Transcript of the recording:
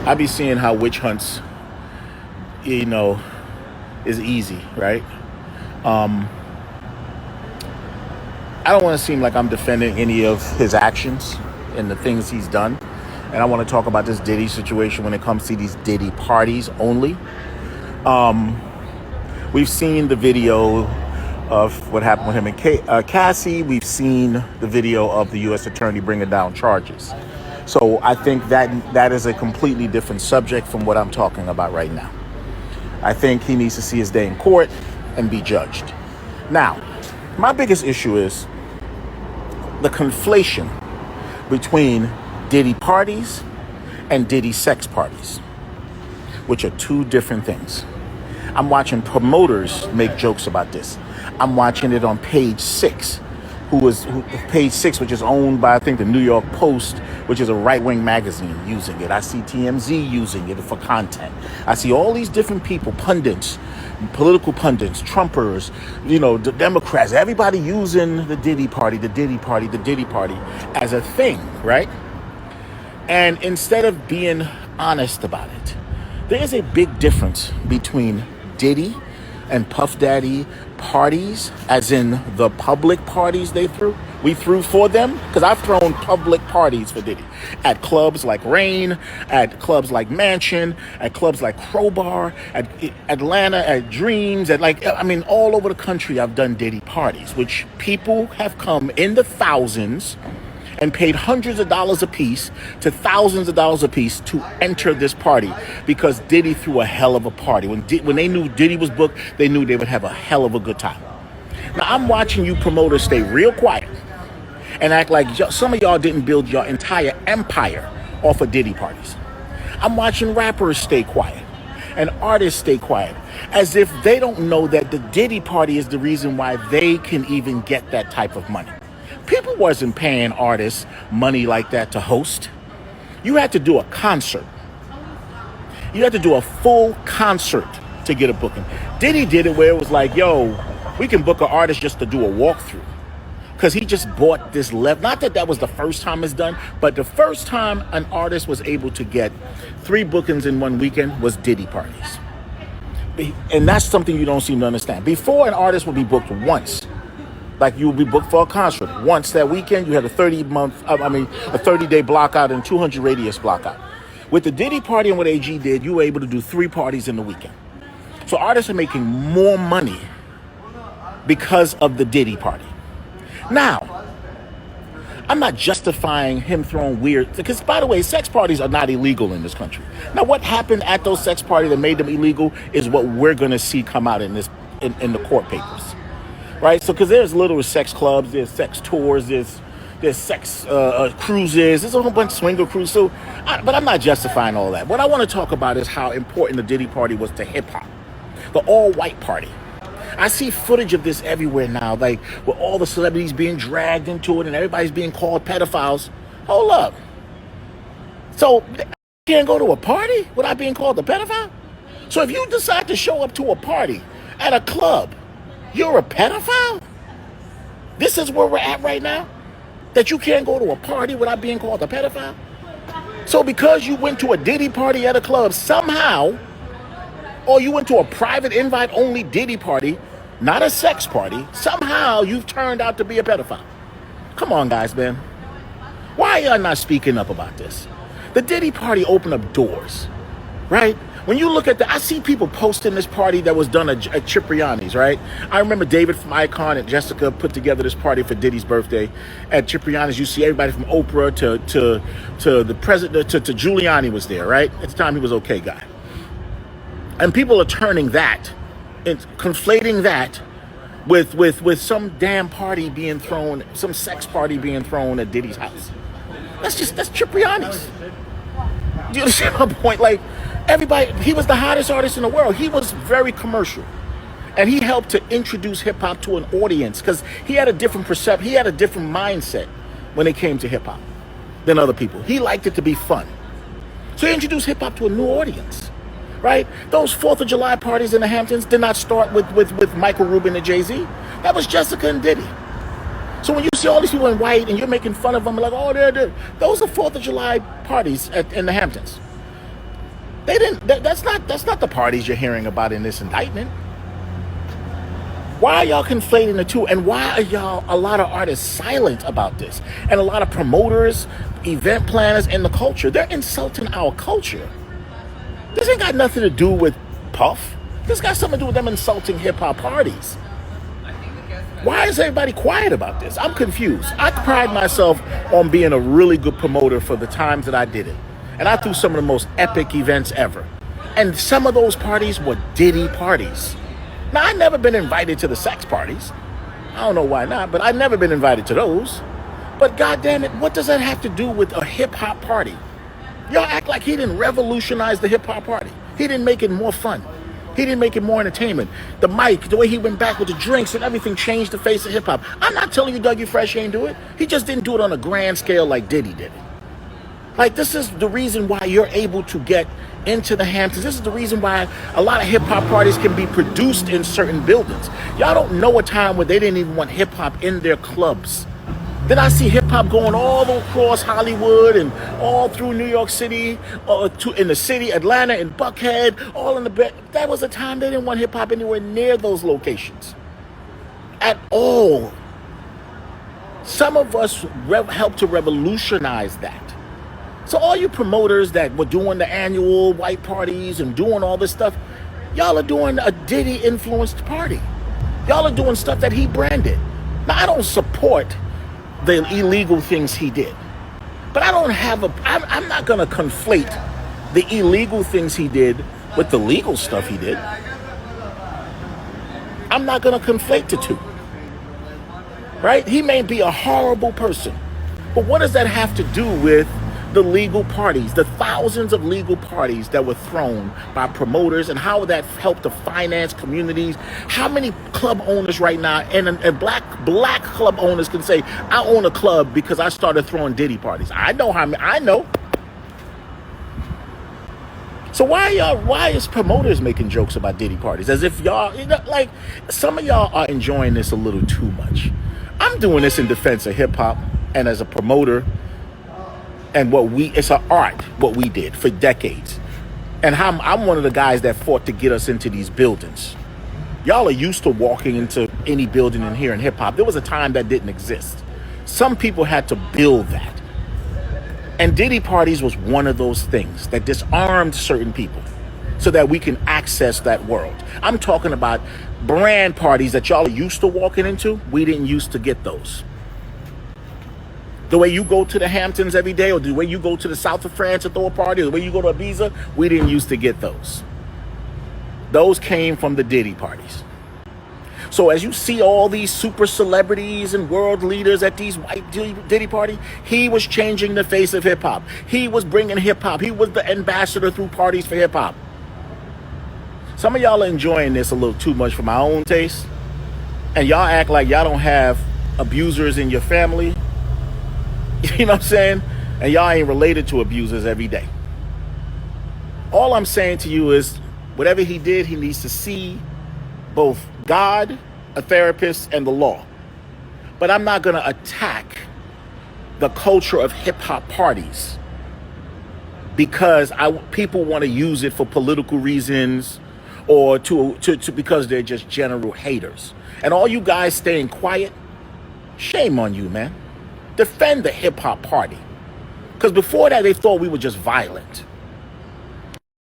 I be seeing how witch hunts, you know, is easy, right? I don't want to seem like I'm defending any of his actions and the things he's done. And I want to talk about this Diddy situation when it comes to these Diddy parties only. We've seen the video of what happened with him and Cassie. We've seen the video of the U.S. attorney bringing down charges. So I think that is a completely different subject from what I'm talking about right now. I think he needs to see his day in court and be judged. Now, my biggest issue is the conflation between Diddy parties and Diddy sex parties, which are two different things. I'm watching promoters make jokes about this. I'm watching it on Page 6, Page 6, which is owned by, I think, the New York Post, which is a right-wing magazine, using it. I see TMZ using it for content. I see all these different people, pundits, political pundits, Trumpers, the Democrats, everybody using the Diddy party, the Diddy party, the Diddy party as a thing, right? And instead of being honest about it, there is a big difference between Diddy and Puff Daddy parties, as in the public parties we threw for them, because I've thrown public parties for Diddy at clubs like Rain, at clubs like Mansion, at clubs like Crowbar, at Atlanta, at Dreams, all over the country. I've done Diddy parties, which people have come in the thousands and paid hundreds of dollars a piece to thousands of dollars a piece to enter this party, because Diddy threw a hell of a party. When they knew Diddy was booked, they knew they would have a hell of a good time. Now, I'm watching you promoters stay real quiet and act like some of y'all didn't build your entire empire off of Diddy parties. I'm watching rappers stay quiet and artists stay quiet, as if they don't know that the Diddy party is the reason why they can even get that type of money. People wasn't paying artists money like that to host. You had to do a concert. You had to do a full concert to get a booking. Diddy did it where it was like, yo, we can book an artist just to do a walkthrough. Because he just bought this level. Not that was the first time it's done, but the first time an artist was able to get 3 bookings in one weekend was Diddy parties. And that's something you don't seem to understand. Before, an artist would be booked once. Like, you would be booked for a concert once that weekend. You had a 30-day block out and 200 radius block out. With the Diddy party and what AG did, you were able to do 3 parties in the weekend. So artists are making more money because of the Diddy party. Now, I'm not justifying him throwing weird, because, by the way, sex parties are not illegal in this country. Now, what happened at those sex parties that made them illegal is what we're going to see come out in the court papers. Right, so because there's little sex clubs, there's sex tours, there's sex cruises, there's a whole bunch of swinger cruises. But I'm not justifying all that. What I want to talk about is how important the Diddy party was to hip hop, the all-white party. I see footage of this everywhere now, like with all the celebrities being dragged into it and everybody's being called pedophiles. Hold up. So you can't go to a party without being called a pedophile? So if you decide to show up to a party at a club, you're a pedophile? This is where we're at right now? That you can't go to a party without being called a pedophile? So because you went to a Diddy party at a club somehow, or you went to a private invite-only Diddy party, not a sex party, somehow you've turned out to be a pedophile. Come on, guys, man. Why are y'all not speaking up about this? The Diddy party opened up doors, right? When you look at I see people posting this party that was done at Cipriani's, right? I remember David from Icon and Jessica put together this party for Diddy's birthday at Cipriani's. You see everybody from Oprah to the president to Giuliani was there, right? At the time, he was okay guy. And people are turning that and conflating that with some damn party being thrown, some sex party being thrown at Diddy's house. That's Cipriani's. Do you understand my point? Like, everybody, he was the hottest artist in the world. He was very commercial. And he helped to introduce hip hop to an audience, because he had a different perception. He had a different mindset when it came to hip hop than other people. He liked it to be fun. So he introduced hip hop to a new audience, right? Those 4th of July parties in the Hamptons did not start with Michael Rubin and Jay-Z. That was Jessica and Diddy. So when you see all these people in white and you're making fun of them, like, oh, they're those are 4th of July parties in the Hamptons. They didn't. That's not the parties you're hearing about in this indictment. Why are y'all conflating the two? And why are a lot of artists silent about this? And a lot of promoters, event planners in the culture, they're insulting our culture. This ain't got nothing to do with Puff. This got something to do with them insulting hip hop parties. Why is everybody quiet about this? I'm confused. I pride myself on being a really good promoter for the times that I did it. And I threw some of the most epic events ever. And some of those parties were Diddy parties. Now, I've never been invited to the sex parties. I don't know why not, but I've never been invited to those. But goddamn it, what does that have to do with a hip hop party? Y'all act like he didn't revolutionize the hip hop party. He didn't make it more fun. He didn't make it more entertainment. The mic, the way he went back with the drinks and everything changed the face of hip hop. I'm not telling you Dougie Fresh ain't do it. He just didn't do it on a grand scale like Diddy did it. Like, this is the reason why you're able to get into the Hamptons. This is the reason why a lot of hip hop parties can be produced in certain buildings. Y'all don't know a time where they didn't even want hip hop in their clubs. Then I see hip hop going all across Hollywood and all through New York City, in the city, Atlanta, and Buckhead, all in the back. That was a time they didn't want hip hop anywhere near those locations at all. Some of us helped to revolutionize that. So all you promoters that were doing the annual white parties and doing all this stuff, y'all are doing a Diddy influenced party. Y'all are doing stuff that he branded. Now, I don't support the illegal things he did, but I'm not going to conflate the illegal things he did with the legal stuff he did. I'm not going to conflate the two, right? He may be a horrible person, but what does that have to do with the legal parties, the thousands of legal parties that were thrown by promoters, and how that helped to finance communities? How many club owners right now, and black club owners can say, I own a club because I started throwing Diddy parties? I know. So why is promoters making jokes about Diddy parties? As if y'all, like, some of y'all are enjoying this a little too much. I'm doing this in defense of hip hop and as a promoter. And it's an art, what we did for decades. And I'm one of the guys that fought to get us into these buildings. Y'all are used to walking into any building and hearing hip hop. There was a time that didn't exist. Some people had to build that. And Diddy parties was one of those things that disarmed certain people so that we can access that world. I'm talking about brand parties that y'all are used to walking into. We didn't used to get those. The way you go to the Hamptons every day, or the way you go to the south of France to throw a party, or the way you go to Ibiza, we didn't used to get those. Those came from the Diddy parties. So as you see all these super celebrities and world leaders at these white Diddy parties, he was changing the face of hip hop. He was bringing hip hop. He was the ambassador through parties for hip hop. Some of y'all are enjoying this a little too much for my own taste. And y'all act like y'all don't have abusers in your family. You know what I'm saying? And y'all ain't related to abusers every day. All I'm saying to you is, whatever he did, he needs to see both God, a therapist, and the law. But I'm not going to attack the culture of hip-hop parties because people want to use it for political reasons, or because they're just general haters. And all you guys staying quiet, shame on you, man. Defend the hip hop party. Because before that, they thought we were just violent.